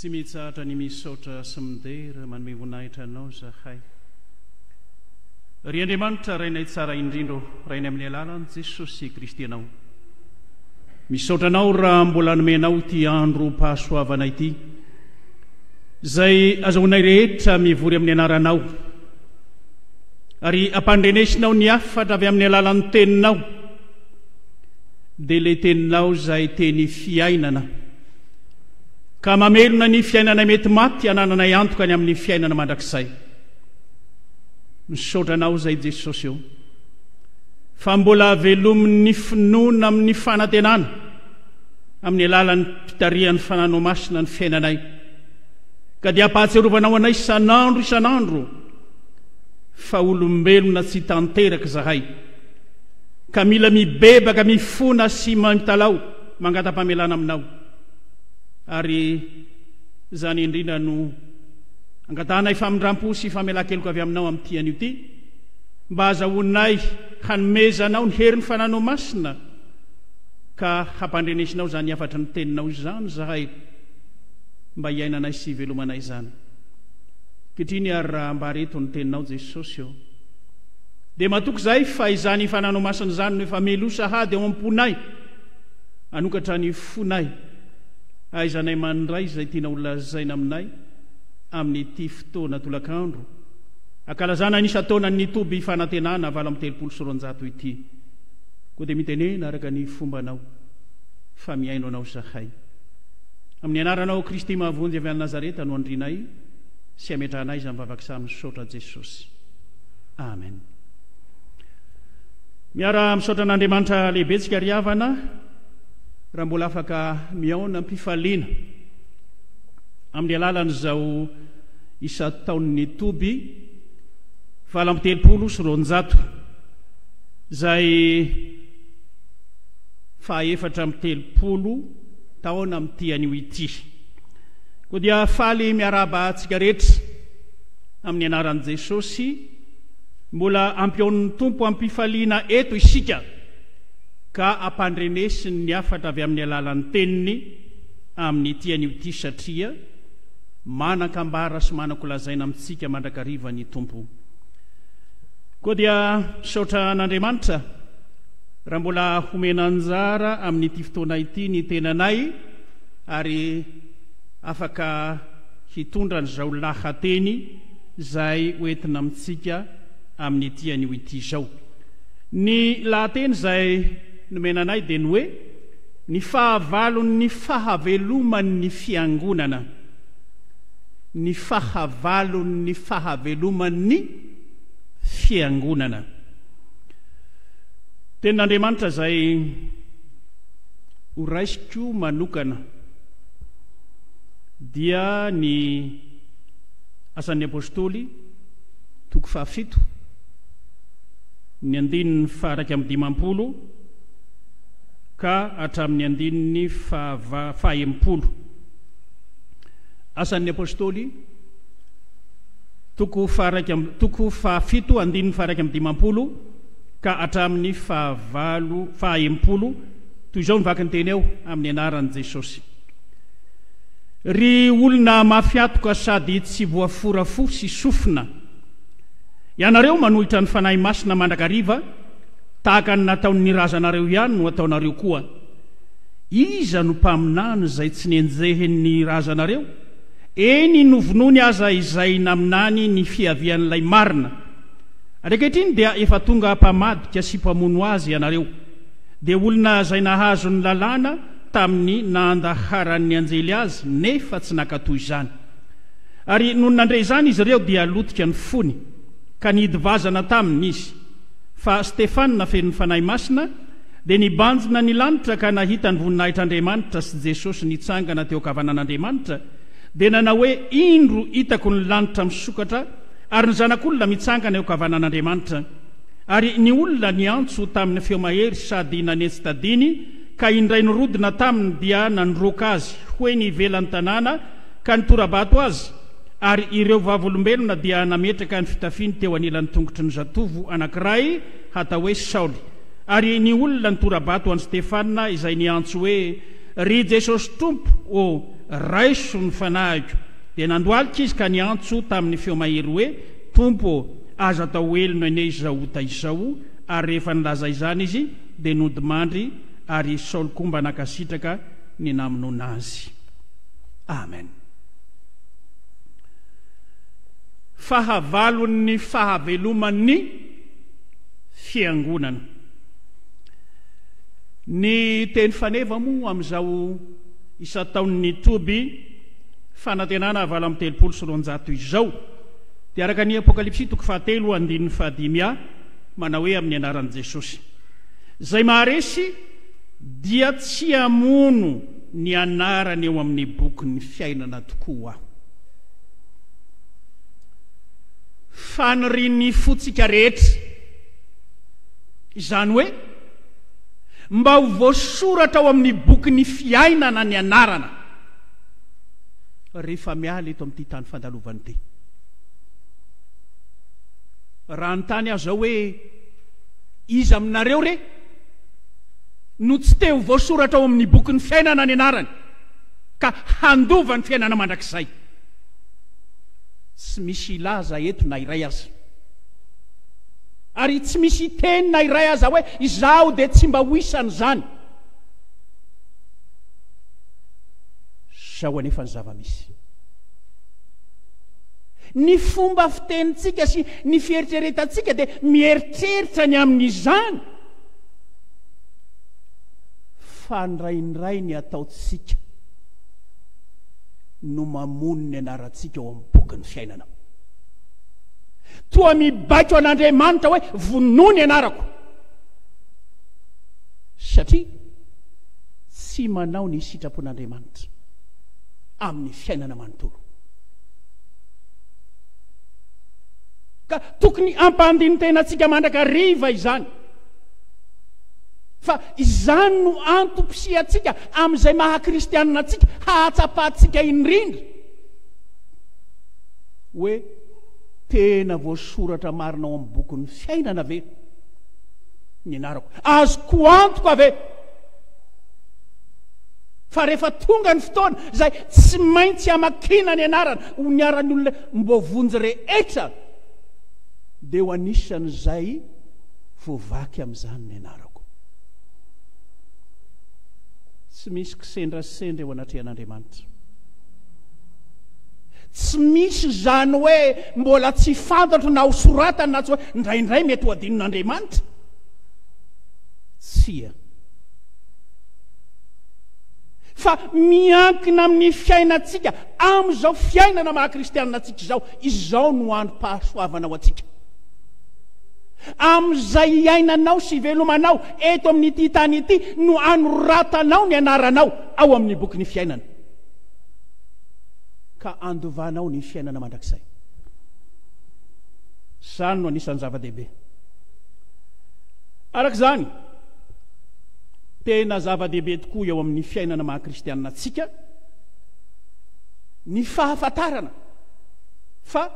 Tsy mitsahatra ny misaotra sy midera manome voninahitra anao zahay. Ry Andriamanitra rainay tsara indrindro, rainay amin'ny alalan'i Jesosy Kristy anao. Misaotra anao raha mbola nomenao ity andro pahasoavana ity, izay azahoanay rehetra mivory amin'ny anaranao, ary ampandrenesinao ny afatra avy amin'ny alalan'ny teninao, dia ilay teninao izay teny fiainana, ka mamelona ny fiainana mety maty anananay antoka ny amin'ny fiainana mandrakizay. Misaotra anao izay Jesosy eo, fa mbola velomin'ny finoana amin'ny fanantenana amin'ny alalan'ny pitarian'ny fanano masina ny fiainanay, ka dia ampahatsiarovanao anay isan'andro fa olombelona tsy tanteraka zahay, ka mila mibebaka mifona sy mitalao mangata-pamelana aminao. Ary zany indrindra no angatanay famindrampo sy famela-keloka avy aminao amin'ity an'io ity, mba azahoanay hanomezanao ny herin'ny fanano masina, ka hampandrenesinao zany afatra ny teninao izany zahay, mba hiainanay sy velomanay zany. Kehitriny ary raha mba reto ny teninao Jesosy eo, dia matoky zay fa izany fanano masina zany no efa melosa hady ao am-ponay, anokatra ny fonay, aizanay mandray izay tianao lazaina aminay amin'ity fotoana tolakandro, akalazana nisy taona ny toby fanantenana 730 ity, koa dia mitenena araka ny fombanao fa miaino anao zahay. Amin'ny anaranao Kristy mahavonjy avy any Nazareta no andrinay sy ametranay izany vavaka misaotra Jesosy. Amen. Miara misaotra n'Andriamanitra lehibe tsika ry havana, raha mbola afaka miaona mpifaliana amin'ny alalan'izao isa taon'ny toby 730 izay 430 taona amin'ity an'io ity. Koa dia faly miaraba antsika rehetra amin'ny anaran'i Jesosy, mbola ampiaon'ny tompo ampifaliana eto isika, ka ampandrenesiny ny afatra avy amin'ny alalan'ny teniny amin'ity an'io ity, satria manan-kambara sy manan-kolazaina amintsika mandrakariva ny tompo. Koa dia misaotra n'Andriamanitra raha mbola homena anjara amin'ity fotoana ity ny tenanay, ary afaka hitondra n'izao lahateny izay hoentina amintsika amin'ity an'io ity izao. Ny lahateny izay nomenanay dia ny hoe ny fahavalon'ny fahaveloman'ny fiangonana. Ny fahavalon'ny fahaveloman'ny fiangonana. Tenin'Andriamanitra izay horaisiko manokana dia ny asan'ny apôstôly 7, ny 9 ka hatramin'ny 9. Asan'ny apôstôly 7 ka hatramin'ny 9 toy izao nivaky ny teny eo amin'ny anaran'i Jesosy. Ry olona mafiatoka sady tsy voaforafo sy sofina, ianareo manohitra ny fanahy masina mandrakariva, tahaka ny nataon'ny razanareo ihany no ataonareo koa. Iza no mpaminany izay tsy nenjehen'ny razanareo? Eny novinony aza izay naminany ny fiavian'ilay marina. Ankehitriny dia efa tonga mpamadika sy mpamono azy ianareo, dia olona izay nahazo ny lalàna tamin'ny nahandaharan'ny anjely azy, nefa tsy nakatoy izany. Ary noho nandre izany izy ireo dia lotika ny fony, ka nidivazana taminy izy. Fa Stefana fen'ny fanahy masina dia nibanjina ny lanitra, ka nahita ny voninahitr'Andriamanitra sy Jesosy nitsangana teo kavanan'Andriamanitra, dia nanao hoe indro hitako ny lanitra misokatra ary ny zanak'olona mitsangana eo kavanan'Andriamanitra. Ary ny olona niantso tamin'ny feo mahery sady nanetsi-tadiny, ka indray nirodina taminy dia nandroaka azy hoe ny ivelan'ny tanàna ka nitora-bato azy. Ary ireo vavolombelona dia nametraka ny fitafiny teo anilan'ny tongotry ny zatovo anankiray hatao hoe Saoly. Ary ny olona nitora-bato an'i Stefana izay niantso hoe ry Jesosy tompo raiso ny fanahiko, dia nandoalika izy ka niantso tamin'ny feo mahery hoe, tompo aza atao elona ine izao ta izao. Ary rehefa nilaza izany izy dia nodimandry, ary Saoly koa mba nakasitraka ny namonoana azy. Amen. Fahavalon'ny fahaveloman'ny fiangonana. Ny teny faneva moa amin'izao isa-taon'ny toby fanantenana avala amin'ny 300 izao dia araka ny Apokalipsy 7:1-5 manao hoe amin'ny anaran'i Jesosy, zay maharesy dia tsy amono ny anarany eo amin'ny bokin'ny fiainana tokoa aho, fa ny fotsika rehetra, izany hoe mba ho voasoratra ao amin'ny bokin'ny fiainana ny anarana rehefa miala eto amin'ity tany fandalovany ity. Raha nytany aho zao hoe iza aminareo re no tsy te ho voasoratra ao amin'ny bokin'ny fiainana ny anarany ka handova ny fiainana mandrakizay, tsy misy ilaza eto na iray aza, ary tsy misy teny na iray aza hoe izaho dia tsy mba ho isany zany. Zao anefa ny zava-misy. Ny fomba fitenitsika sy ny fieritreretantsika dia mieritreritra ny amin'izany, fa ndraindray ny ataotsika no mamono ny anarantsika eo amin'ny bokin'ny fiainana. Toa mibaiko an'Andriamanitra hoe vonoa ny anarako, satria tsy manao ny sitrapon'Andriamanitra amin'ny fiainana manontolo. Ka tokony ampandiny tenantsika mandrakariva izany, fa izany no antom-pisiantsika amin'izay maha-kristianina antsika hahatsapahantsika indrindra hoe tena voasoratra marina ao amin'ny bokin'ny fiainana ve ny anarako, azoko antoka ave. Fa rehefa tonga ny fotoana zay tsy maintsy hamakina ny anarana ho niarany olona mbovonjy rehetra, dia ho anisan'izay voavaky amin'izany ny anarako. Tsy misy kisendrasendra eo anatrehan'Andriamanitra, tsy misy zany hoe mbola tsy fantatro na ho soratany na tsy hoe ndraindray mety ho adinon'Andriamanitra. Tsia, fa miankina amin'ny fiainantsika amin'izao fiainana maha-kristianina antsika izao no androm-pahasoavana ho atsika. Amin'izay iainanao sy velomanao eto amin'ity tany ity no anoratanao ny anaranao ao amin'ny bokin'ny fiainana, ka andovanao ny fiainana mandrakizay. Zany no anisan'ny zava-dehibe. Arak'izany tena zava-dehibe tokoa eo amin'ny fiainana maha-kristianina antsika ny fahafantarana fa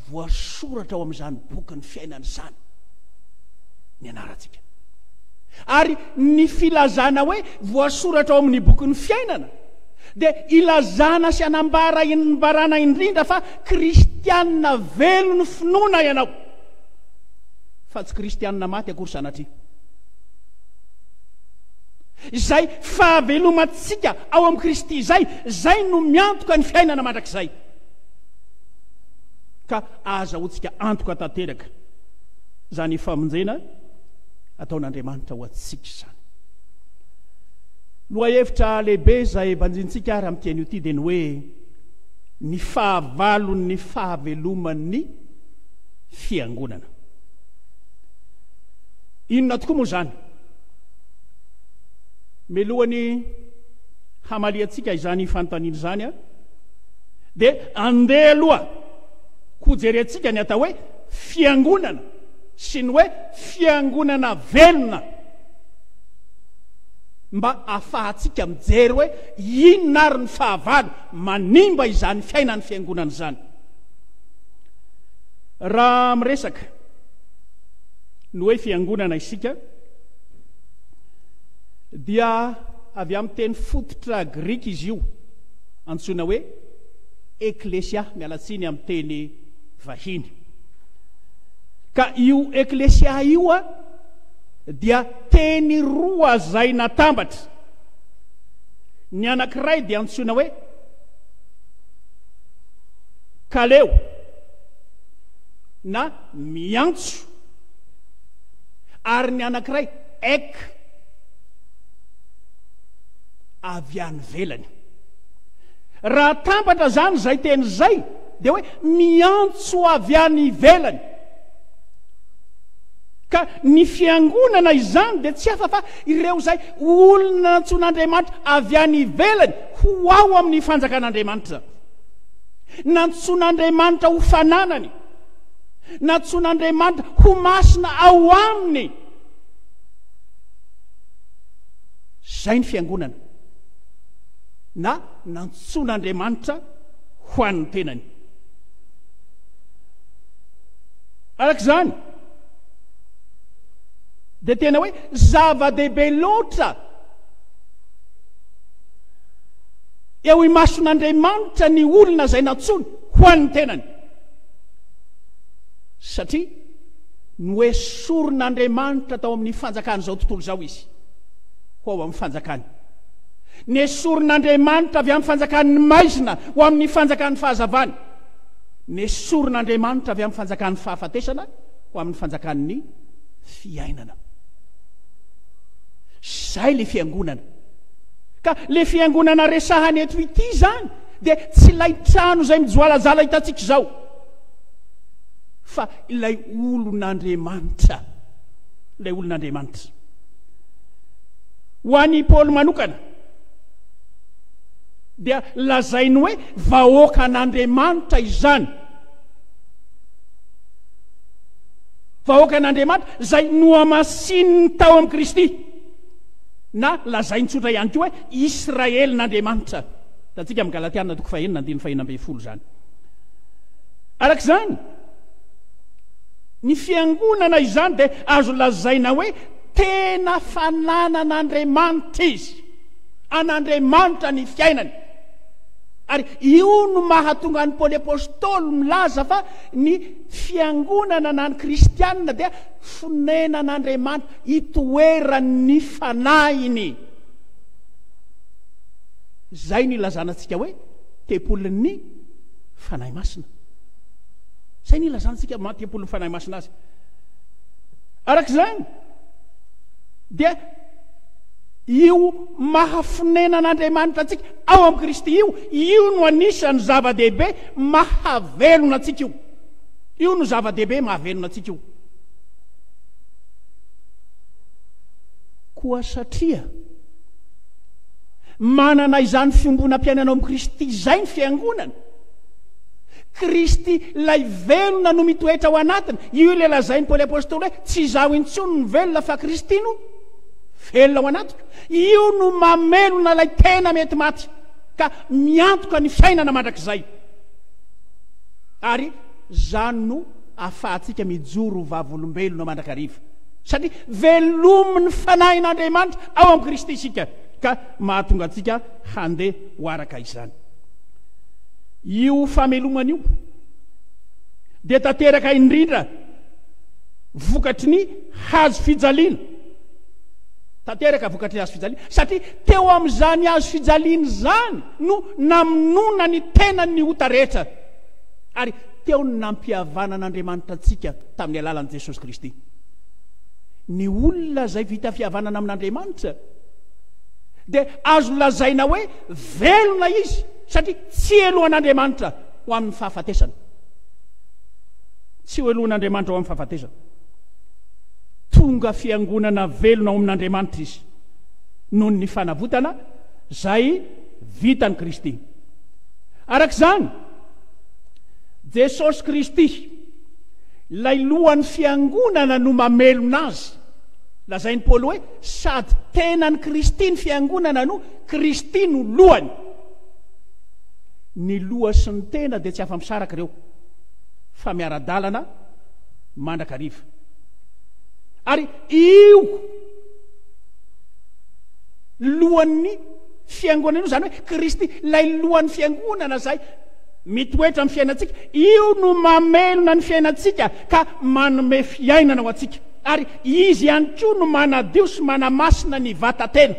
voasoratra ao amin'izany bokin'ny fiainana izany ny anarantsika, ary ny filazana hoe voasoratra ao amin'ny bokin'ny fiainana dia ilazana sy anambarana indrindra fa kristianina velo ny finoana ianao, fa tsy kristianina maty akory sanatria. Izay fahavelomantsika ao amin'ny Kristy zay no miantoka ny fiainana mandrakizay, ka azahoantsika antoka tanteraka zany famonjena ataon'Andriamanitra ho atsika izany. Lohahevitra lehibe izay evanjintsika ary amin'ny tian'io ity dia ny hoe ny fahavalon'ny fahaveloman'ny fiangonana. Inona tokoa moa zany? Melohany hamaliantsika izany fanontaniana izany dia andeha aloha kojerentsika ny atao hoe fiangonana sy ny hoe fiangonana velona, mba ahafahantsika mijery hoe inona ary ny fahavalo manimba izany fiainany fiangonana izany. Raha miresaka ny hoe fiangonana isika dia avy amin'ny teny fototra grika izy io antsoina hoe eklesia mialatsiny amin'ny teny vahiny ka io eklesia io dia teny roa zay natambatra ny anankiray dia antsoina hoe kaleo na miantso ary ny anankiray ek avy any velany raha tambatra zany zay teny zay dia hoe miantso avy any velany ka ny fiangonana izany dia tsy hafa fa ireo zay olona nantsoan'Andriamanitra avy any velany ho ao amin'ny fanjakan'Andriamanitra nantsoan'Andriamanitra ho fananany nantsoan'Andriamanitra ho masina ao aminy zay ny fiangonana na nantsoan'Andriamanitra ho an'ny tenany arak'izany dia tena hoe zava-dehibe loatra eo imason'Andriamanitra ny olona zay nantsony ho an'ny tenany satria noesorin'Andriamanitra tao amin'ny fanjakany zao tontolo zao izy ho ao amin'ny fanjakany nesorin'Andriamanitra avy amin'ny fanjakany maizina ho amin'ny fanjakany fahazavany nesorin'Andriamanitra avy amin'ny fanjakany fahafatesana ho amin'ny fanjakany fiainana zay le fiangonana ka le fiangonana resahany eto ity zany dia tsy ilay trano zay mijoalajala hitantsika zao fa ilay olon'Andriamanitra ilay olon'Andriamanitra ho an'ny Paoly manokana dia lazainy hoe vahoakan'Andriamanitra izany vahoakan'Andriamanitra zay noamasininy tao amin'ny Kristy na lazainy tsotra ihany koa hoe Israelin'Andriamanitra tatsika amin'ny Galatiana 1:9-10 zany arak'izany ny fiangonana izany dia azo lazaina hoe tena fananan'Andriamanitra izy an'Andriamanitra ny fiainany ary io no mahatonga ny Paoly apôstôly milaza fa ny fiangonana na ny kristianina dia fonenan'Andriamanitra itoeran'ny fanainy zay ny lazanantsika hoe tempolin'ny fanahy masina zay ny lazanantsika tempolin'ny fanahy masina azy arak'izany dia io mahafonenan'Andriamanitra atsika ao amin'ny Kristy io no anisany zava-dehibe mahavelona atsika io no zava-dehibe mahavelona atsika io koa satria manana izany fiombonam-piainana ao amin'ny Kristy zay ny fiangonana Kristy lay velona no mitoetra ao anatiny io ilay lazainy Paoly apôstôly hoe tsy izaho intsony no velona fa Kristy no velona ao anatiko io no mamelona lay tena mety maty ka miantoka ny fiainana mandrakizay ary zany no ahafahantsika mijoro vavolombelona mandrakariva satria velominy fanahin'Andriamanitra ao amin'ny Kristy isika ka mahatonga atsika handeha ho araka izany io famelomana io dia tanteraka indrindra vokatry ny hazo fijaliana tanteraka vokatry ny hazo fijaliana satria teo amin'izany hazo fijaliana zany no namonona ny tenany ota rehetra ary teo ny nampihavanan'Andriamanitra atsika tamin'ny alalan'i Jesosy Kristy ny olona zay vita fihavanana amin'Andriamanitra dia azo lazaina hoe velona izy satria tsy elohan'Andriamanitra ho amin'ny fahafatesana tsy ho elohan'Andriamanitra ho amin'ny fahafatesana tonga fiangonana velona ao amin'Andriamanitra izy noho ny fanavotana zay vitany Kristy arak'izany Jesosy Kristy lay lohan'ny fiangonana no mamelona azy lazainy Paoly hoe sady tenany Kristy ny fiangonana no Kristy no lohany ny loha sy ny tena dia tsy afa-misaraka ireo fa miara-dalana mandrakariva ary io lohan'ny fiangonana io zany hoe Kristy lay lohan'ny fiangonana zay mitoetra amin'ny fiainantsika, io no mamelona ny fiainantsika ka manome fiainana ho antsika, ary izy ihany koa no manadio sy manamasina ny vatatena,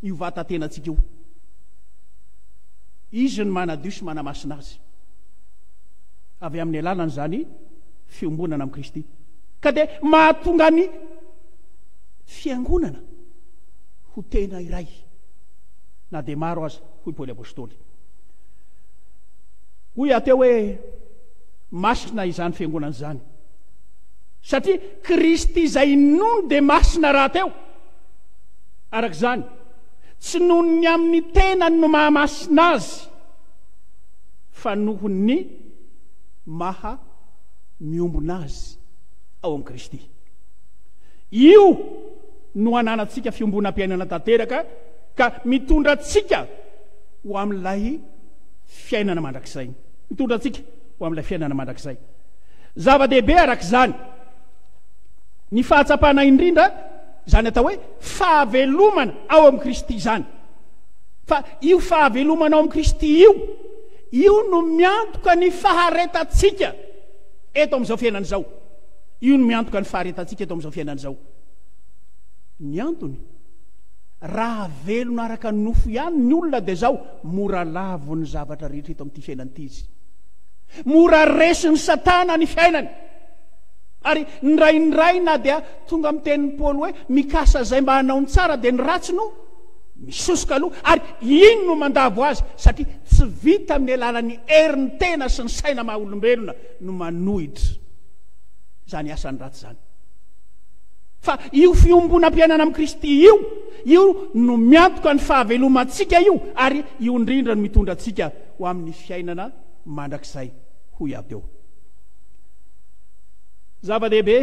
io vatatenantsika io izy no manadio sy manamasina azy avy amin'ny alalany zany fiombonana amin'ny Kristy, ka dia mahatonga ny fiangonana ho tena iray na dia maro aza hoy Paoly apôstôly. Hoy ateo hoe masina izany fiangonana izany satria Kristy izay nono dia masina raha teo, araka izany tsy nohony amin'ny tenany no mahamasina azy fa nohony maha miombona azy ao amin'ny Kristy. Io no ananantsika fiombonam-piainana tanteraka ka mitondra atsika ho amin'ilay fiainana mandrakizay, mitondra atsika ho amin'ilay fiainana mandrakizay. Zava-dehibe arak'izany ny fahatsapana indrindra zany atao hoe fahavelomana ao amin'ny Kristy zany, fa io fahavelomana ao amin'ny Kristy io no miantoka ny faharetatsika eto amin'izao fiainana izao, io no miantoka ny faharetatsika eto amin'izao fiainana izao. Ny antony raha velona araka ny nofo ihany ny olona dia zao mora lavo ny zavatra rehetra eto amin'ity fiainana ity izy, mora resiny Satana ny fiainany, ary ndraindray na dia tonga amin'ny tenin'ny Paoly hoe mikasa zay mba hanao ny tsara dia ny ratsy no misosoka aloha, ary iny no mandavo azy satria tsy vita amin'ny alalan'ny herin'ny tena sy ny saina maha olombelona no manohitra zany asany ratsy zany. Fa io fiombonam-piainana amin'ny Kristy io no miantoka ny fahavelomantsika io, ary io indrindra no mitondra atsika ho amin'ny fiainana mandrakizay hoy aby eo. Zava-dehibe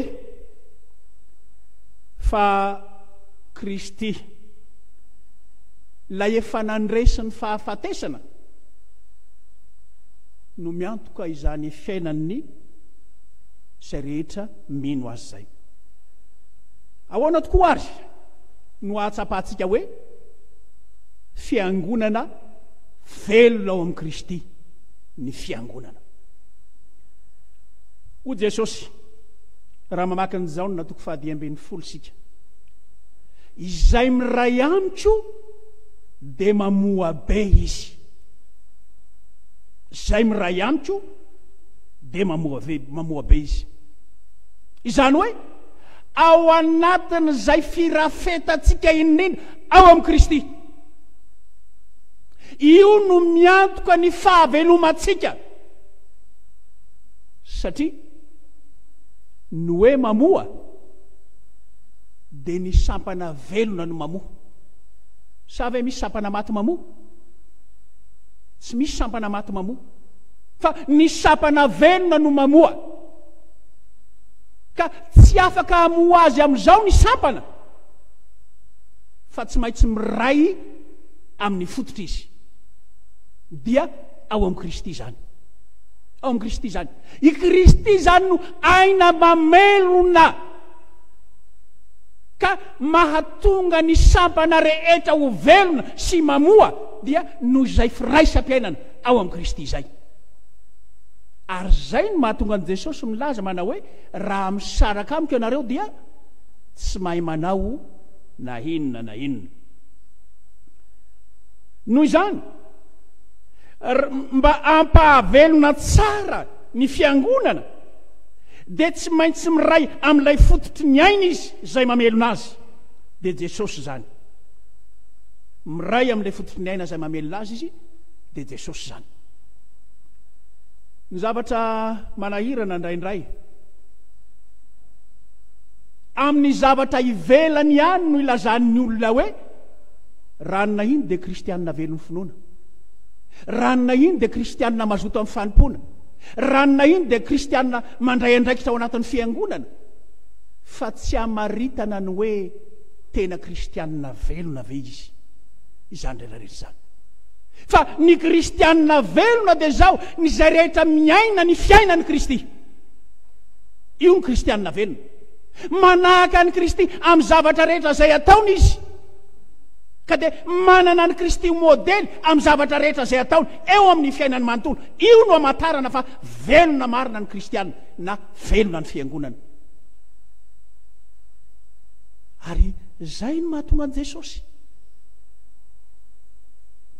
fa Kristy lay efa nandresy ny fahafatesana no miantoka izany fiainan'ny izay rehetra mino azy zay. Ahoana tokoa ary no ahatsapahantsika hoe fiangonana velona ao amin'ny Kristy, ny fiangonana. O Jesosy raha mamaky ny Jaona toko 10 sika, izay miray amiko dia mamoa be izy, izay miray amiko dia mamoa be izy. Izany hoe ao anatin'izay firafetantsika indrindra ao amin'ny Kristy, io no miantoka ny fahavelomantsika, satria no hoe mamoa dia ny sampana velona no mamoa. Sa ve misy sampana maty mamoa? Tsy misy sampana maty mamoa, fa ny sampana velona no mamoa, ka tsy afaka hamoa azy amin'izao ny sampana fa tsy maintsy miray amin'ny fototra izy, dia ao amin'ny Kristy zany, ao amin'ny Kristy zany. I Kristy zany no aina mamelona ka mahatonga ny sampana rehetra ho velona sy mamoa, dia noho izay firaisam-piainana ao amin'ny Kristy zay. Ary zay no mahatonga an' Jesosy milaza manao hoe raha misaraka amiko ianareo dia tsy mahay manao na inona na inona. Noho izany mba ampahavelona tsara ny fiangonana dia tsy maintsy miray amin'ilay fototry ny aina izy zay mamelona azy, dia Jesosy zany miray amin'ilay fototry ny aina zay mamelona azy izy, dia Jesosy zany. Ny zavatra manahirana indraindray amin'ny zavatra ivelany ihany no ilazan'ny olona hoe ranona iny dia kristianina velon'ny finoana, ranona iny dia kristianina mazoto amin'ny fanompoana, ranona iny dia kristianina mandray andraikitra ao anatin'ny fiangonana, fa tsy hamaritana ny hoe tena kristianina velona ve izy, izany rehetrarehetra izany. Fa ny kristianina velona dia zao ny zay rehetra miaina ny fiainany Kristy, io ny kristianina velona, manahaka ny Kristy amin'ny zavatra rehetra zay ataony izy, ka dia manana ny Kristy modely amin'ny zavatra rehetra izay ataony eo amin'ny fiainany manontolo. Io no hamantarana fa velona marina ny kristianina na velona ny fiangonana. Ary izay no mahatonga an' Jesosy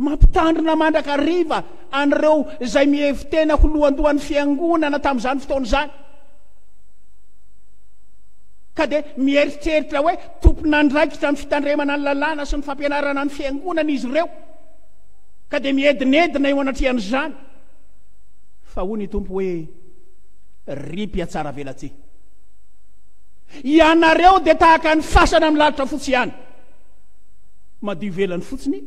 mampitandrina mandrakariva an'ireo izay mihevitena ho lohandohan'ny fiangonana tamin'izany fotoana izany. Ka dia mieritreritra hoe tompona andraikitra amin'ny fitandremana ny lalàna sy ny fampianarana ny fiangonana izy ireo. Ka dia miedinedina eo anatrihan'izany. Fa hoy ny tompo hoe ripy atsara velatse. Ianareo dia tahaka ny fasana amin'ny lalitra fotsy ihany. Madio velany fotsiny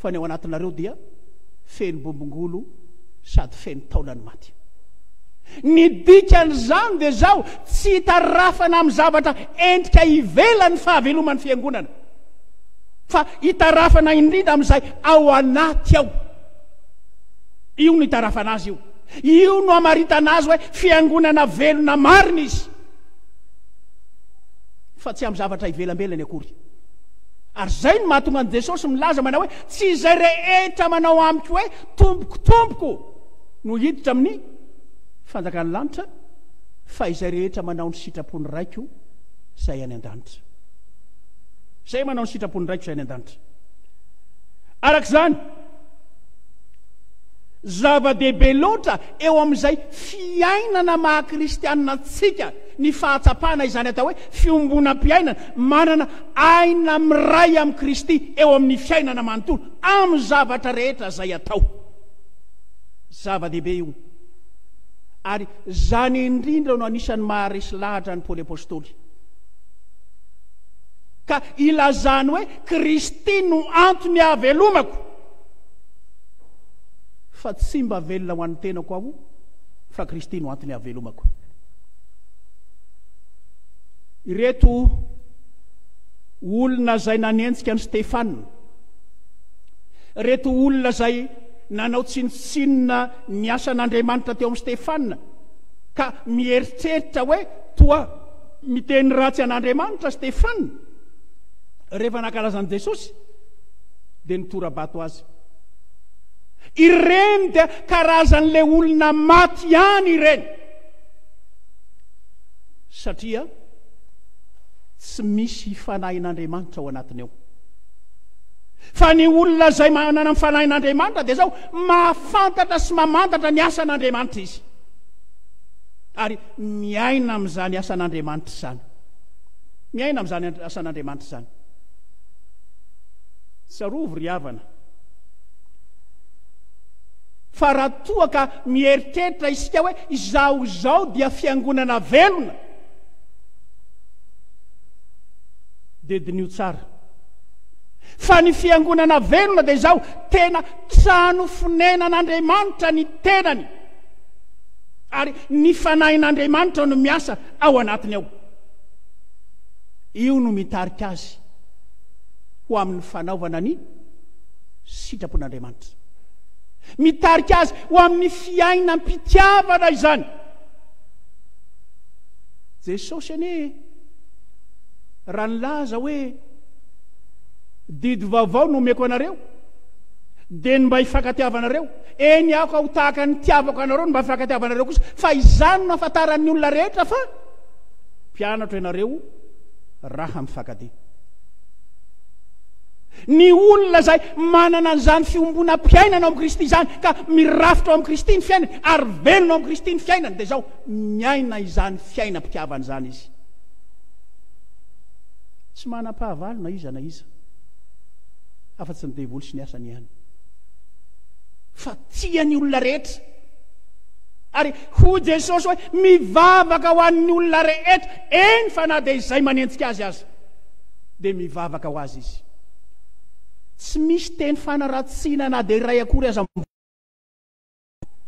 fa ny ao anatinareo dia feno bombongolo sady feno taolany maty. Ny dikan'izany dia zao tsy hitarafana amin'ny zavatra endrika ivelany fahaveloman'ny fiangonana, fa hitarafana indrindra amin'izay ao anaty ao. Io no hitarafana azy io. Io no hamaritana azy hoe fiangonana velona marina izy, fa tsy amin'ny zavatra ivelambelany akory. Ary zay no mahatonga an' Jesosy milaza manao hoe tsy izay rehetra manao amiko hoe tompoko no hiditra amin'ny fanjakany lanitra, fa izay rehetra manao ny sitrapony raiko izay any an-danitra. Izay manao ny sitrapony raiko izay any an-danitra. Arak'izany zava-dehibe loatra eo amin'izay fiainana maha-kristianina tsika ny fahatsapana izany atao hoe fiombonam-piainana, manana aina miray amin'ny Kristy eo amin'ny fiainana manontolo amin'ny zavatra rehetra izay atao. Zava-dehibe io. Ary zany indrindra no anisan'ny maharesy lahatra ny Paoly apôstôly. Ka ilazany hoe Kristy no antony havelomako, fa tsy mba velona ho an'ny tenako aho, fa Kristy no antony havelomako. Ireto olona zay nanenjika ny Stefana, reto olona zay nanao tsinotsinona ny asan'Andriamanitra teo amin'ny Stefana, ka mieritreritra hoe toa miteny ratsy an'Andriamanitra Stefana, rehefa nankalaza an'i Jesosy dia nitora-bato azy. Ireny dia karazan'le olona maty ihany ireny, satria tsy misy fanahin'Andriamanitra ao anatiny ao. Fa ny olona zay manana ny fanahin'Andriamanitra dia zao mahafantatra sy mamantatra ny asan'Andriamanitra izy, ary miaina amin'izany asan'Andriamanitra izany. Miaina amin'izany asan'Andriamanitra izany. Tsarovo ry havana, fa raha toa ka mieritreritra isika hoe izao dia fiangonana velona, dia dinio tsara. Fa ny fiangonana velona dia zao tena trano fonenan'Andriamanitra ny tenany, ary ny fanahin'Andriamanitra no miasa ao anatiny ao. Io no mitarika azy ho amin'ny fanaovana ny sitrapon'Andriamanitra, mitarika azy ho amin'ny fiainam-pitiavana izany. Jesosy anie raha nilaza hoe didy vaovao no omeko anareo, dia ny mba hifankatiavanareo, eny ako ho tahaka ny tiavako anareo, ny mba hifankatiavanareo kosa, fa izany no afantaran'ny olona rehetra fa mpianatra ianareo raha mifankatia. Ny olona zay manana an'izany fiombonam-piainana ao amin'ny Kristy izany, ka mirafitra ao amin'ny Kristy ny fiainany, ary velona ao amin'ny Kristy ny fiainany, dia zao miaina izany fiainam-pitiavana izany izy. Tsy manam-pahavalo na iza na iza, afa-tsy ny devoly sy ny asany ihany, fa tiany olona rehetra. Ary ho Jesosy hoe mivavaka ho an'ny olona rehetra, eny fa na dia izay manenjika azy azy dia mivavaka ho azy izy. Tsy misy teny fanaratsiana na dia iray akory aza,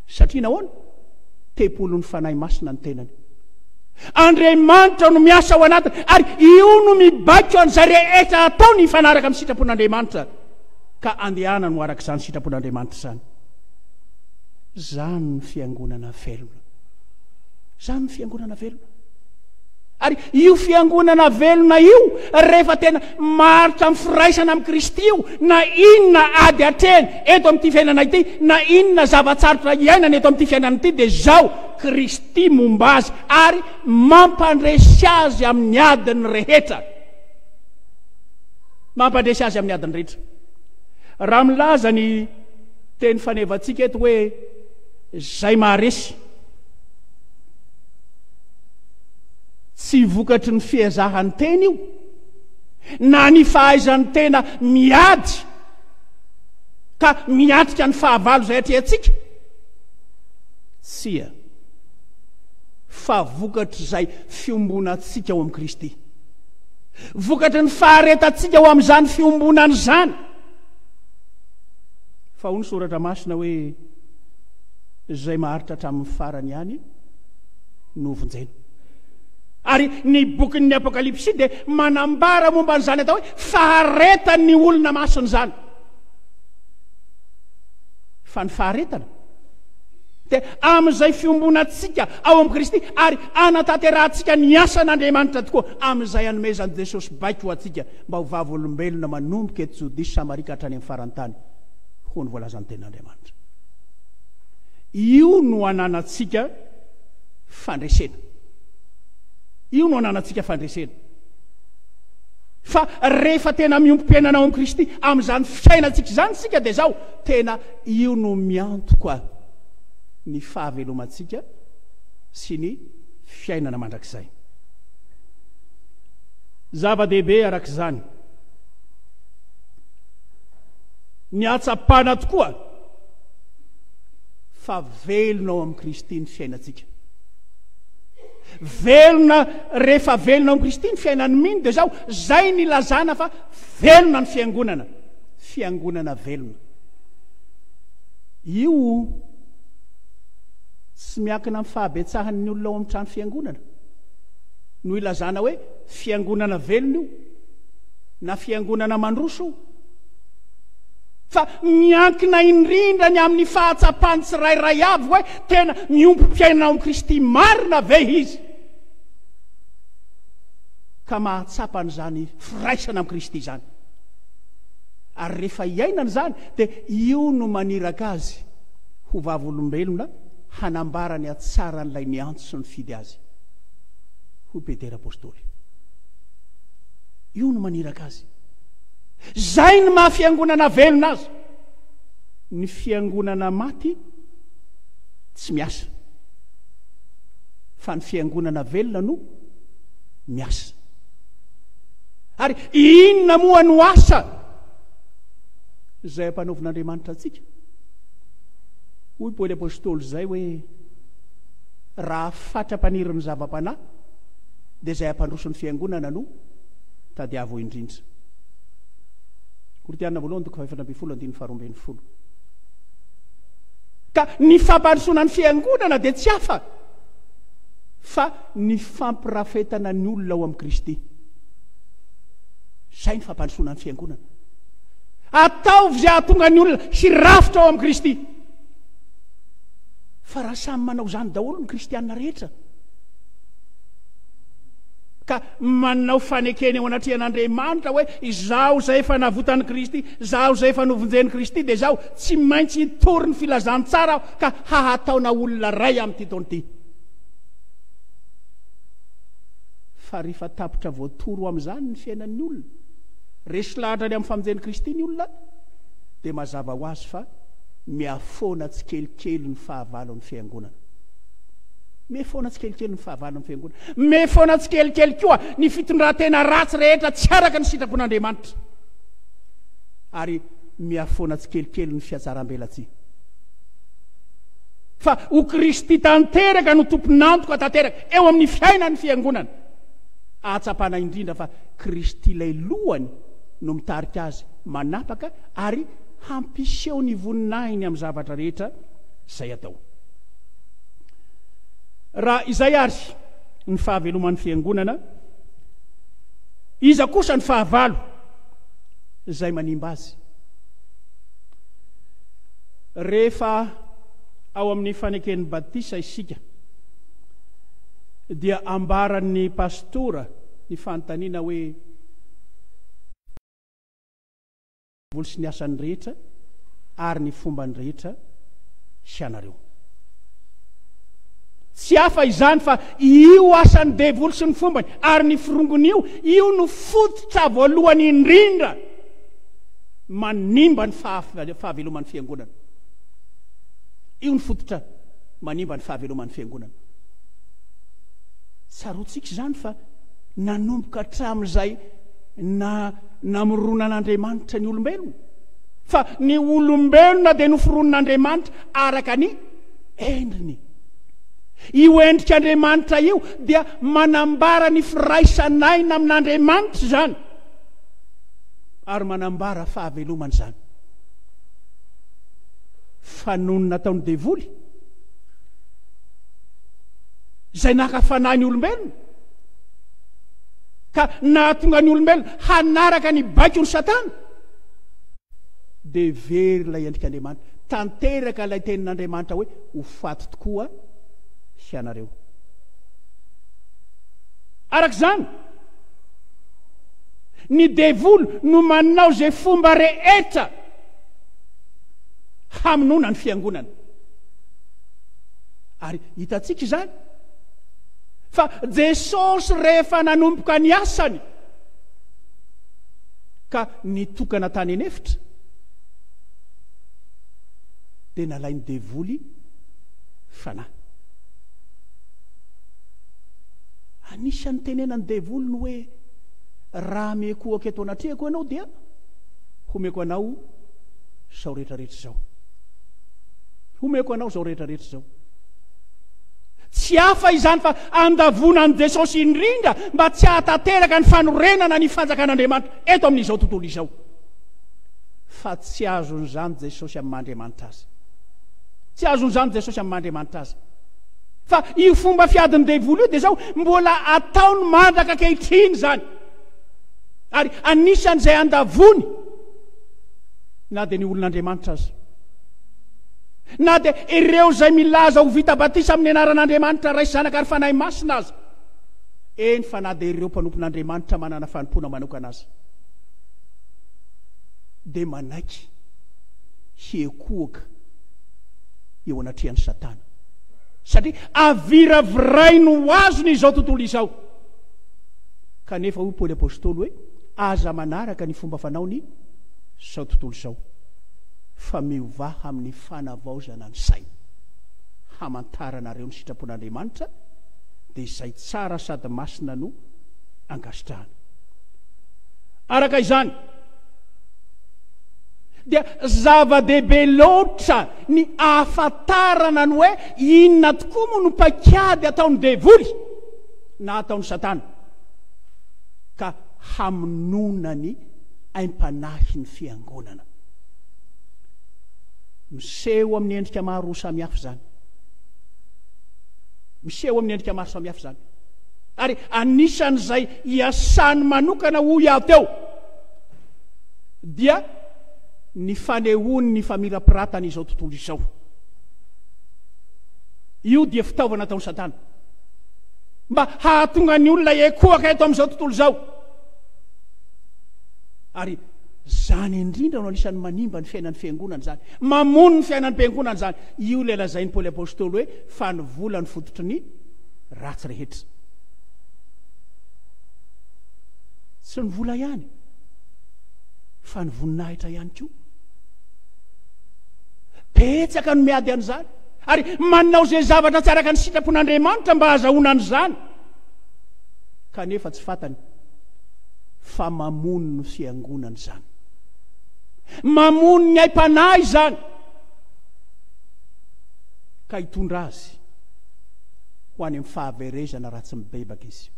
satria nahoana tempolon'ny fanahy masina ny tenany. Andriamanitra no miasa ao anatiny, ary io no mibaiko an'izay rehetra atao ny fanaraka amin'ny sitrapon'Andriamanitra, ka andehana no araka izany sitrapon'Andriamanitra izany. Zany ny fiangonana velona, zany ny fiangonana velona. Ary io fiangonana velona io rehefa tena maritra amin'ny firaisana amin'ny Kristy io, na inona ady atreny eto amin'ity fiainana ity, na inona zavatsarotra iainana eto amin'ity fiainana ity, dia zao Kristy momba azy ary mampandresy azy amin'ny adiny rehetra. Mampandresy azy amin'ny adiny rehetra. Raha milaza ny teny fanevantsika eto hoe zay maharesy tsy vokatry ny fiezahan'ny teny io, na ny fahaizan'ny tena miady ka miatrika ny fahavalo zay atrehantsika, tsia fa vokatry zay fiombonantsika ao amin'ny Kristy, vokatry ny faharetantsika ao amin'izany fiombonana zany. Fa ho ny soratra masina hoe zay maharitra hatramin'ny farany ihany no vonjena. Ary ny bokin'ny Apokalipsy dia manambara momba an'izany atao hoe faharetan'ny olona masina zany. Fa ny faharetana dia amin'izay fiombonantsika ao amin'ny Kristy ary anatanterantsika ny asan'Andriamanitra tokoa amin'izay anomezan'i Jesosy baiko ho antsika mba ho vavolombelona manomboka eto Jodisy Samarika hatrany amin'ny farantany ho ny voalazan'ny ten'Andriamanitra. Io no ananantsika fandresena. Io no ananantsika fandresena. Fa rehefa tena miompom-piainana ao amin'ny Kristy amin'izany fiainantsika izany sika dia zao tena io no miantoka ny fahavelomantsika sy ny fiainana mandrakizay. Zava-dehibe arak'izany ny atsapana tokoa fa velona ao amin'ny Kristy ny fiainantsika. Velona rehefa velona ao amin'ny Kristy ny fiainany miny dia zao zay ny lazana fa velona ny fiangonana, fiangonana velona. Io tsy miankina amin'ny fahabetsahan'ny olona ao amin'ny trano fiangonana no ilazana hoe fiangonana velona io na fiangonana mandroso io, fa miankina indrindra ny amin'ny fahatsapany tsirairay avy hoe tena miompom-piainana ao amin'ny Kristy marina ve izy ka mahatsapany zany firaisana amin'ny Kristy zany. Ary rehefa iainana zany dia io no maniraka azy ho vavolombelona hanambara ny atsaran'ilay niantso sy ny fidy azy ho Petera apôstôly. Io no maniraka azy. Zay ny mahafiangonana velona azy. Ny fiangonana maty tsy miasa, fa ny fiangonana velona no miasa. Ary inona moa no asa zay ampanaovan'Andriamanitra antsika? Hoy Paoly apôstôly zay hoe raha fatrapaniriny zava-panahy dia zay ampandroso ny fiangonana no tadiavo indrindra. Koritiana voalohany toko 7:12. Ka ny fampandrosoana ny fiangonana dia tsy hafa fa ny fampirafetana ny olona ao amin'ny Kristy. Zay ny fampandrosoana ny fiangonana. Ataovy zay ahatonga ny olona sy rafitra ao amin'ny Kristy. Fa raha samy manao zany daholo ny kristianina rehetra ka manao fanekeny ao anatrehan'Andriamanitra hoe izaho zay efa navotany Kristy, zaho zay efa novonjen'i Kristy, dia zaho tsy maintsy hitory ny filazany tsara aho ka hahataona olona ray amin'ity taona ity. Fa rehefa tapitra voatoro amin'izany ny fiainan'ny olona, resy lahatra ny amin'ny famonjen'i Kristy ny olona, dia mazava ho azy fa miafoana tsikelikely ny fahavalo ny fiangonana. Miafoana tsikelikely ny fahavalo ny fiangonana. Miafoana tsikelikely koa ny fitondran-tena ratsy rehetra tsy araka ny sitrapon'Andriamanitra. Ary miafoana tsikelikely ny fiatsaram-belatsia. Fa ho Kristy tanteraka no tompon'antoka tanteraka eo amin'ny fiainan'ny fiangonana. Ahatsapana indrindra fa Kristy ilay lohany no mitarika azy manapaka ary hampiseho ny voninahiny amin'ny zavatra rehetra izay atao. Raha izay ary ny fahaveloman'ny fiangonana, iza kosa ny fahavalo izay manimba azy. Rehefa ao amin'ny faneken'ny batisa isika dia ambaran'ny pastora ny fanontaniana hoe voly sy ny asany rehetra ary ny fombany rehetra sianareo. Tsy hafa izany fa io asany devoly sy ny fombany ary ny firongony io no fototra voalohany indrindra manimba ny fahaveloman'ny fiangonana. Io ny fototra manimba ny fahaveloman'ny fiangonana. Tsarotsika izany fa nanomboka hatramin'izay namoronan'Andriamanitra ny olombelona. Fa ny olombelona dia noforonon'Andriamanitra araka ny endriny. Io endrik'Andriamanitra io dia manambara ny firaisan'aina amin'Andriamanitra izany ary manambara fahavelomana izany. Fa noho ny nataony devoly izay nakafanahy ny olombelona ka nahatonga ny olombelona hanaraka ny baiko ny Satana, dia very ilay endrik'Andriamanitra, tanteraka ilay tenin'Andriamanitra hoe ho faty tokoa sianareo. Arak'izany ny devoly no manao izay fomba rehetra hamonona ny fiangonana. Ary hitantsika izany fa Jesosy rehefa nanomboka ny asany ka nitokana tany anefitra dia nalainy devoly fanahy. Anisan'ny tenenany devoly no hoe raha mekohaka eto anatrehako ianao dia homeko anao zao rehetrarehetra zao. Homeko anao zao rehetrarehetra zao. Tsy hafa izany fa andavonan'i Jesosy indrindra mba tsy hahatanteraka ny fanorenana ny fanjakan'Andriamanitra eto amin'izao tontolo izao. Fa tsy azon'izany Jesosy amin'ny Andriamanitra azy. Tsy azon'izany Jesosy amin'ny Andriamanitra azy. Fa io fomba fiadin'ny devoly io dia zao mbola ataony mandraka ankehitriny izany. Ary anisan'izay andavony na dia ny olon'Andriamanitra azy, na dia ireo izay milaza ho vita batisa amin'ny anaran'Andriamanitra raisy zanaka ary fanahy masina azy, eny fa na dia ireo mpanompon'Andriamanitra manana fanompona manokana azy, dia manaiky hiekohaka eo anatrehan'ny Satana. Satria aviraviray no azony izao tontolo izao. Kanefa hoy Paoly apôstôly hoe aza manaraka ny fomba fanaony izao tontolo izao, fa miovaha amin'ny fanavaozana ny saina, hamantaranareo ny sitrapon'Andriamanitra dia izay tsara sady masina no angasitrahana. Araka izany dia zava-dehibe loatra ny ahafantarana ny hoe inona tokoa moa no paikady ataony devoly na ataony Satana ka hamonona ny aim-panahy ny fiangonana. Miseho amin'ny endrika maro samihafa izany. Miseho amin'ny endrika maro samihafa izany. Ary anisan'izay hiasany manokana ho iaho teo dia ny fanehoany ny famirapiratany izao tontolo izao. Io dia fitaovana ataony Satana mba hahatonga ny olona ekohaka eto amin'izao tontolo izao. Ary zany indrindra no anisan'ny manimba ny fiainan'ny fiangonana zany, mamono ny fiainan'ny fiangonana zany. Io ilay lazain'ny Paoly apôstôly hoe fa ny vola ny fototry ny ratsy rehetra. Tsy ny vola ihany fa ny voninahitra ihany koa. Petsaka no miady an'izany ary manao izay zavatra tsy araka ny sitrapon'Andriamanitra mba hahazahoana an'izany. Kanefa tsy fantany fa mamono ny fiangonana izany, mamono ny aim-panahy izany ka hitondra azy ho any amin'ny fahaverezana raha tsy mibebaka izy.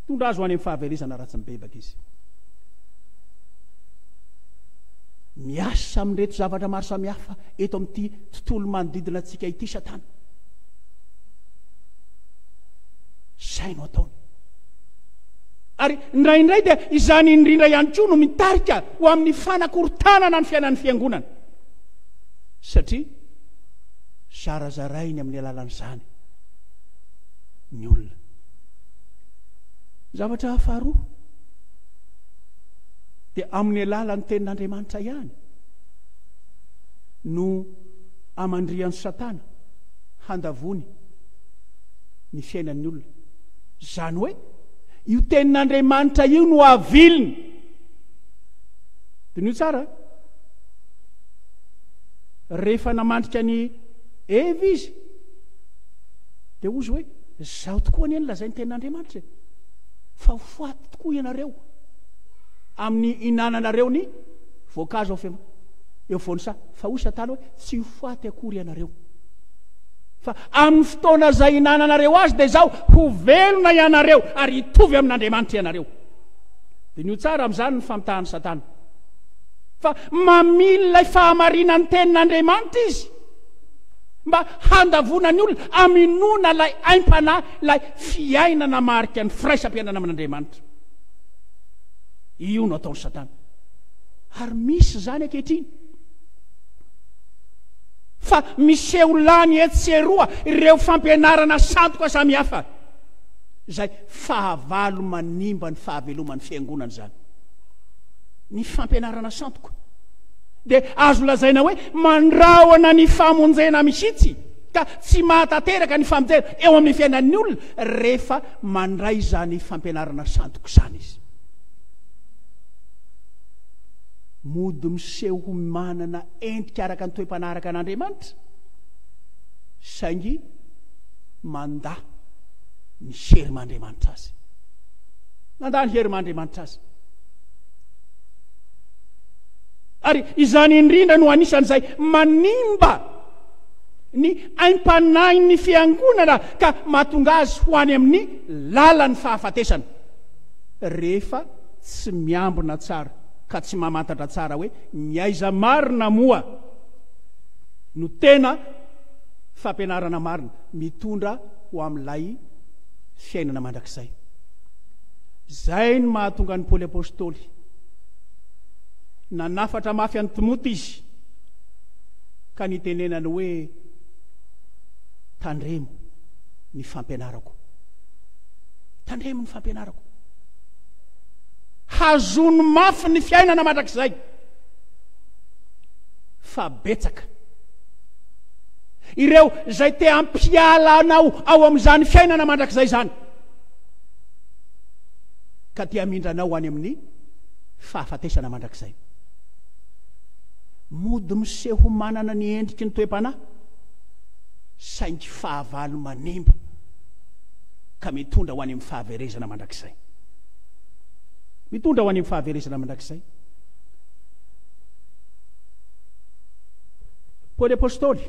Hitondra azy ho any amin'ny fahaverezana raha tsy mibebaka izy. Miasa amin'reto zavatra maro samihafa eto amin'ity tontolo manodidina antsika ity Satana. Izay no ataony. Ary indraindray dia izany indrindra ihany koa no mitarika ho amin'ny fanakorontanana ny fiainan'ny fiangonana. Satria zarazarainy amin'ny alalan'izany ny olona. Zavatra faharoa dia amin'ny alalan'ny tenin'Andriamanitra ihany no amandrian'ny Satana handavony ny fiainan'ny olona. Zany hoe io tenin'Andriamanitra io no aviliny. Dia ny tsara rehefa namandrika ny Eva izy dia ozy hoe zaho tokoa ny lazainy tenin'Andriamanitra fa ho faty tokoa ianareo amin'ny inananareo ny voankazo eo foany sa fa hoy Satana hoe tsy ho faty akory ianareo fa amin'ny fotoana izay inananareo azy dia zaho ho velona ianareo ary hitovy amin'Andriamanitra ianareo. Dia ny tsara amin'izany ny famitahany Satana fa mamily ilay fahamarinan'ny tenin'Andriamanitra izy mba handavona ny olona aminona ilay aim-panahy, ilay fiainana marika ny firaisam-piainana amin'Andriamanitra. Io no ataony Satana. Ary misy zany ankehitriny fa miseho lany etseroa ireo fampianarana sandoka samihafa izay fahavalo manimba ny fahaveloman'ny fiangonana zany. Ny fampianarana sandoka dia azo lazaina hoe mandrahona ny famonjena misitsy ka tsy mahatateraka ny famonjena eo amin'ny fiainan'ny olona rehefa mandray zany fampianarana sandoka zany izy. Mody miseho ho manana endrika araka ny toe-panaraka an'Andriamanitra saingy mandà ny herim'Andriamanitra azy. Mandà ny herim'Andriamanitra azy. Ary izany indrindra no anisan'izay manimba ny aim-panahy ny fiangonana ka mahatonga azy ho any amin'ny lalan'ny fahafatesana rehefa tsy miambina tsara ka tsy mamantatra tsara hoe ny aiza marina moa no tena fampianarana marina mitondra ho amin'ilay fiainana mandrakizay. Zay no mahatonga ny Paoly apôstôly nanafatra mafy an'i Timoty izy ka nitenenany hoe tandremo ny fampianarako, tandremo ny fampianarako, hazony mafy ny fiainana mandrakizay fa betsaka ireo zay te ampialanao ao amin'izany fiainana mandrakizay zany ka te amindranao any amin'ny fahafatesana mandrakizay. Mody miseho manana ny endriky ny toe-panahy saingy fahavalo manimba ka mitondra ho any amin'ny fahaverezana mandrakizay, mitondra ho any amin'ny fahaverezana mandrakizay. Paoly apôstôly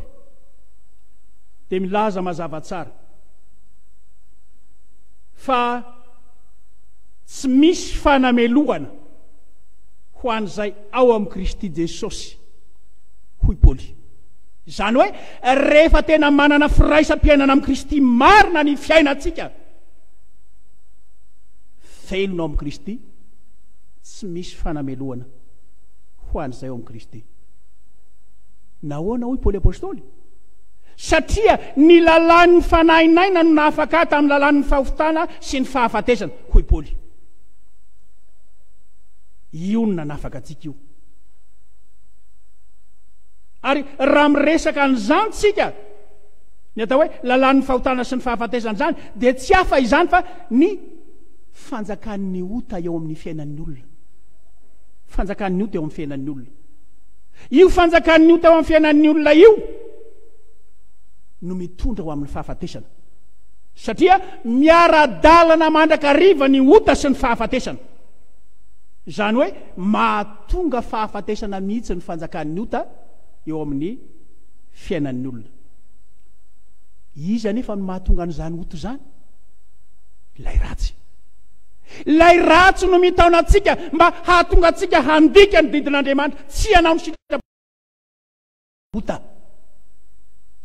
dia milaza mazava tsara fa tsy misy fanamelohana ho an'izay ao amin'ny Kristy Jesosy hoy Paoly. Zany hoe rehefa tena manana firaisam-piainana amin'ny Kristy marina ny fiainantsika velona ao amin'ny Kristy, tsy misy fanamelohana ho an'izay ao amin'ny Kristy. Nahoana hoy Paoly apôstôly? Satria ny lalan'ny fanainaina no nahafaka tamin'ny lalan'ny fahofitana sy ny fahafatesana hoy Paoly. Io no nanafaka antsika io. Ary raha miresaka an'izany tsika ny atao hoe lalan'ny fahotana sy ny fahafatesana zany dia tsy hafa izany fa ny fanjakan'ny ota eo amin'ny fiainan'ny olona, fanjakan'ny ota eo amin'ny fiainan'ny olona. Io fanjakan'ny ota eo amin'ny fiainan'ny olona io no mitondra ho amin'ny fahafatesana satria miara-dalana mandrakariva ny ota sy ny fahafatesana. Zany hoe mahatonga fahafatesana mihitsy ny fanjakan'ny ota eo amin'ny fiainan'ny olona. Iza nefa no mahatonga an'izany ota zany? Ilay ratsy. Ilay ratsy no mitaona antsika mba hahatonga antsika handika ny didin'Andriamanitra, tsy hanao ny sitrapota.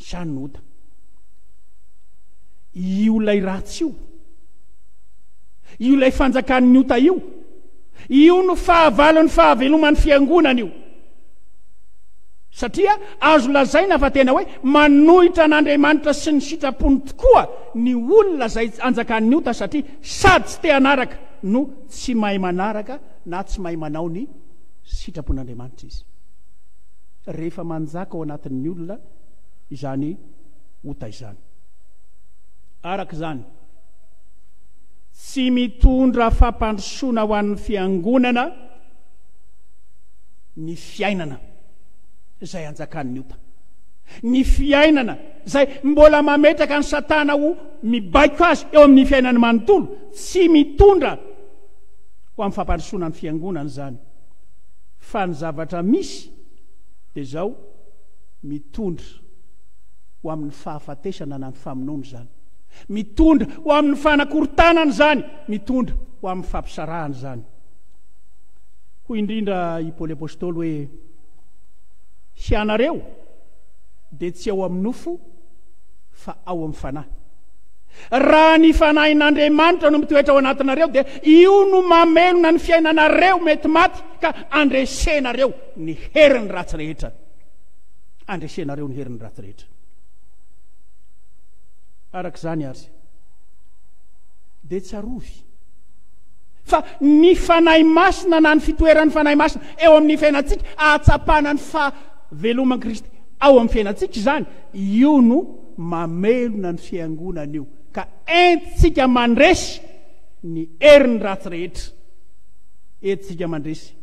Zany no ota. Io ilay ratsy io, io ilay fanjakan'ny ota io no fahavalon'ny fahaveloman'ny fiangonana io. satria azo lazaina fa tena hoe manohitra n'Andriamanitra sy ny sitrapony tokoa ny olona zay anjakan'ny ota, satria sady tsy te hanaraka no tsy mahay manaraka na tsy mahay manao ny sitrapon'Andriamanitra izy. Rehefa manjaka ao anatin'ny olona izany ota izany, araka izany tsy mitondra fampandrosoana ho an'ny fiangonana ny fiainana zay anjakan'ny ota, ny fiainana zay mbola mametraka ny Satana ho mibaiko azy eo amin'ny fiainany manontolo, tsy mitondra ho amin'ny fampandrosoana ny fiangonana zany, fa ny zavatra misy dia zao mitondra ho amin'ny fahafatesana na ny famonoana zany, mitondra ho amin'ny fanakorontanana zany, mitondra ho amin'ny fampisarahana zany. Hoy indrindra i Paoly apôstôly hoe sy anareo dia tsy ao amin'ny nofo fa ao amin'ny fanahy. Raha ny fanahin'Andriamanitra no mitoetra ao anatinareo dia io no mamelona ny fiainanareo mety maty ka andresenareo ny heriny ratsy rehetra, andresenareo ny heriny ratsy rehetra. Arak'izany ary dia tsarovy fa ny fanahy masina na ny fitoeran'ny fanahy masina eo amin'ny fiainantsika, ahatsapana ny fahaveloman Kristy ao amin'ny fiainantsika izany, io no mamelona ny fiangonana io ka entsika mandresy ny heriny ratsy rehetra, entsika mandresy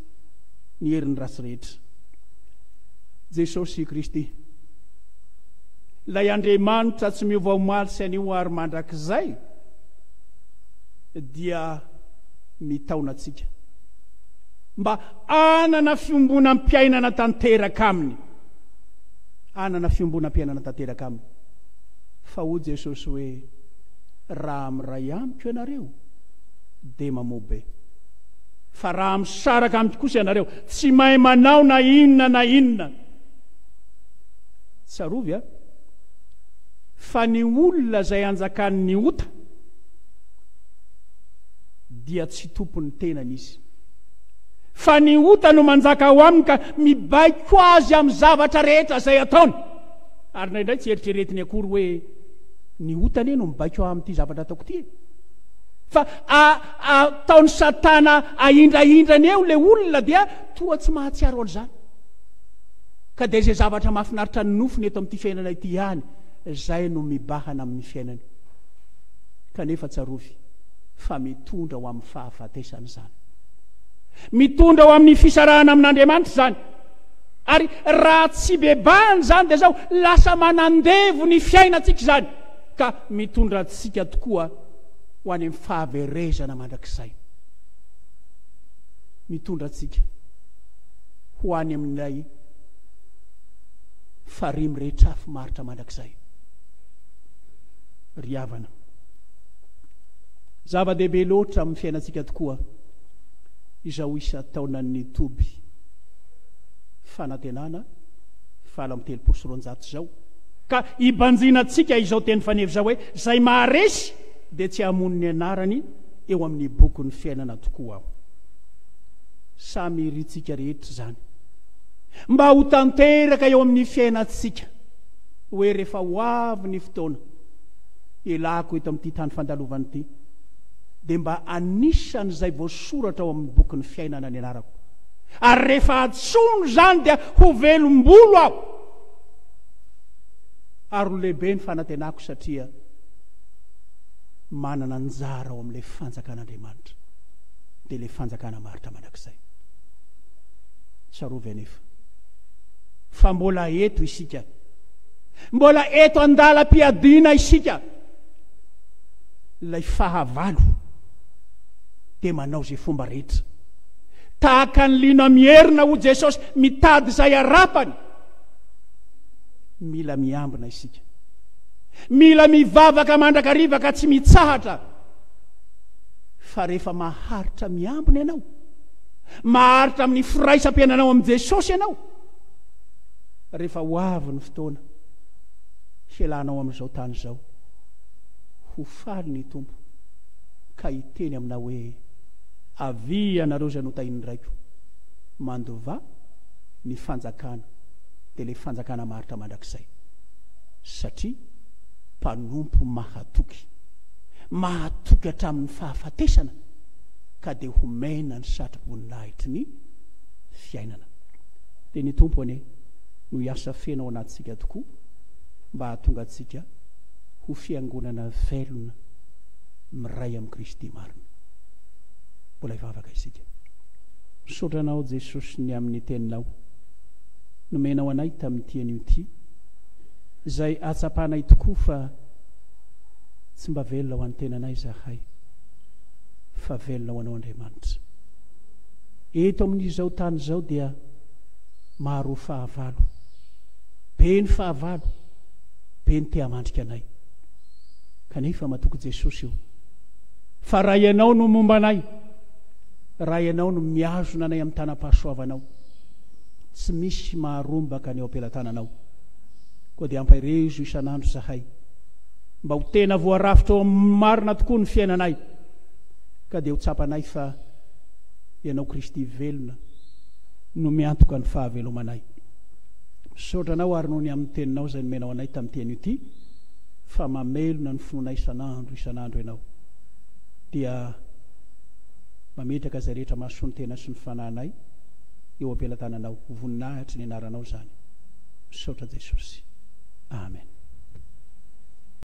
ny heriny ratsy rehetra. Jesosy Kristy lay Andriamanitra tsy miovao maly sy anio ary mandrakizay dia mitaona atsika mba anana fiombonam-piainana tanteraka aminy, anana fiombonam-piainana tanteraka aminy. Fa ho Jesosy hoe raha amiray amiko ianareo dia mamobe, fa raha misaraka amiko kosa ianareo tsy mahay manao na inona na inona. Tsarovy a fa ny olona zay anjakan'ny ota dia tsy tompony tenany izy, fa ny ota no manjaka ho aminy ka mibaiko azy amin'ny zavatra rehetra zay ataony. Ary naindray tsy eritreretiny akory hoe ny ota anie no mibaiko amin'ity zavatra ataoko ity, fa ataony Satana ahindrahindrany eo le olona dia toa tsy mahatsiaro an'izany, ka dia zay zavatra mahafinaritra ny nofony eto amin'ity fiainana ity ihany zay no mibahana amin'ny fiainany. Kanefa tsarovy fa mitondra ho amin'ny fahafatesana zany, mitondra ho amin'ny fisarahana amin'Andriamanitra zany. Ary raha tsy bebahany zany dia zao lasa manandevo ny fiainantsika zany, ka mitondra antsika tokoa ho any amin'ny fahaverezana mandrakizay, mitondra antsika ho any amin'ilay farimy rehetra afo maritra mandrakizay. Ry havana, zava-dehibe loatra amin'ny fiainantsika tokoa izao isa-taonan'ny toby fanantenana 730 zao, ka ibanjinantsika izao teny fanevy zao hoe zay maharesy dia tsy hamono ny anarany eo amin'ny bokon'ny fiainana tokoa aho. Samy iritsika rehetra zany mba ho tanteraka eo amin'ny fiainantsika hoe rehefa ho avy ny fotoana elako eto amin'ity tany fandalovany ity dia mba anisan'izay voasoratra ao amin'ny bokon'ny fiainana ny anarako, ary rehefa atsono zany dia ho velombolo aho. Ary ho lehibe ny fanantenako satria manana anjara ao amin'ilay fanjakan'Andriamanitra, dia ilay fanjakana maritra mandrakizay. Tsarovy anefa fa mbola eto isika, mbola eto andalam-piadiana isika. Ilay fahavalo dia manao zay fomba rehetra tahaka ny lino amierina ho Jesosy mitady izay arapany. Mila miambina isika, mila mivavaka mandrakarivaka tsy mitsahatra, fa rehefa maharitra miambina ianao, maharitra amin'ny firaisam-piainanao amin'i Jesosy ianao, rehefa ho avy ny fotoana hialanao amin'izao tany izao, ho faly ny Tompo ka hiteny aminao hoe avy anareo zay notahiny raiko, mandova ny fanjakana dia ilay fanjakana maritra mandrakizay satria mpanompo mahatoky hatramin'ny fahafatesana ka dia homena ny satroboninahitry ny fiainana. dia ny tompo ane no hiasa fenao anatintsika tokoa mba hahatonga antsika ho fiangonana velona miray amin'ny Kristy marina. mbola hivavaka isika. Misotranao Jesosy ny amin'ny teninao nomenao anay tamin'ity anio ity izay atsapanay tokoa fa tsy mba velona ho an'ny tenanay zahay fa velona ho anao Andriamanitra. Eto amin'izao tany izao dia maro fahavalo, be ny fahavalo, be ny te-hamandrika anay, kanefa matoky Jesosy io fa raha ianao no momba anay, raha ianao no miazona anay amin'ny tanam-pahasoavanao, tsy misy maharombaka ny ao am-pelantananao. Koa dia ampairezo isan'andro zahay mba ho tena voarafitra ao amin'ny marina tokoa ny fiainanay, ka dia ho tsapanay fa ianao Kristy velona no miantoka ny fahavelomanay. Misotranao ary noho ny amin'ny teninao izay nomenao anay tamin'ity anio ity fa mamelona ny finoanay isan'andro ianao, dia mametraka izay rehetra mahasoa ny tena sy ny fanahinay eo am-pelantananao. Ho voninahitry ny anaranao izany. Misaotra Jesosy. Amen.